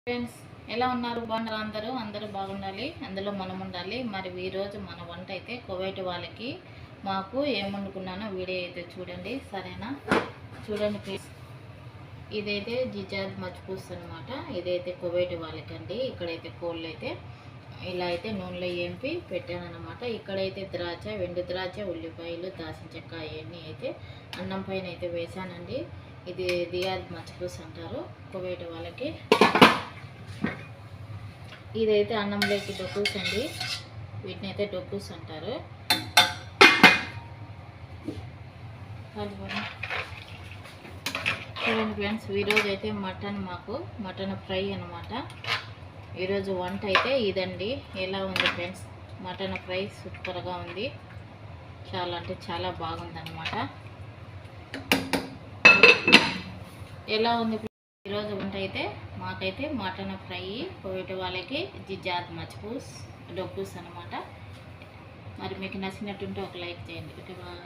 Friends ఎలా ఉన్నారు? బాగున్నారు? అందరూ బాగుండాలి, అందులో మనం ఉండాలి. మరి ఈరోజు మన వంట అయితే కువైట్ వాళ్ళకి మాకు ఏం వండుకున్నానో వీడియో అయితే చూడండి, సరేనా? చూడండి ప్లీజ్. ఇదైతే జిజాద్ మజ్బూస్ అనమాట. ఇదైతే కువైట్ వాళ్ళకండి. ఇక్కడైతే కోళ్ళు అయితే ఇలా అయితే నూనెలో ఏంపి పెట్టానమాట. ఇక్కడైతే ద్రాక్ష, వెండి ద్రాక్ష, ఉల్లిపాయలు, దాల్చిన చెక్క అవన్నీ అయితే అన్నం పైన అయితే వేసానండి. ఇది దియాద్ మజ్బూస్ అంటారు కువైట్ వాళ్ళకి. ఇదైతే అన్నంలోకి డొక్కూస్ అండి, వీటిని అయితే డొక్కూస్ అంటారు. చూడండి ఫ్రెండ్స్, ఈరోజు అయితే మాకు మటన్ ఫ్రై అనమాట. ఈరోజు వంట అయితే ఇదండి. ఎలా ఉంది ఫ్రెండ్స్? మటన్ ఫ్రై సూపర్గా ఉంది, చాలా అంటే చాలా బాగుందన్నమాట. ఎలా ఉంది ఈరోజు వంట అయితే? మాకైతే మటన్ ఫ్రై, కువైట్ వాళ్ళకి జిజాద్ మజ్బూస్ డొక్కూస్ అనమాట. మరి మీకు నచ్చినట్టుంటే ఒక లైక్ చేయండి. Okay, bye.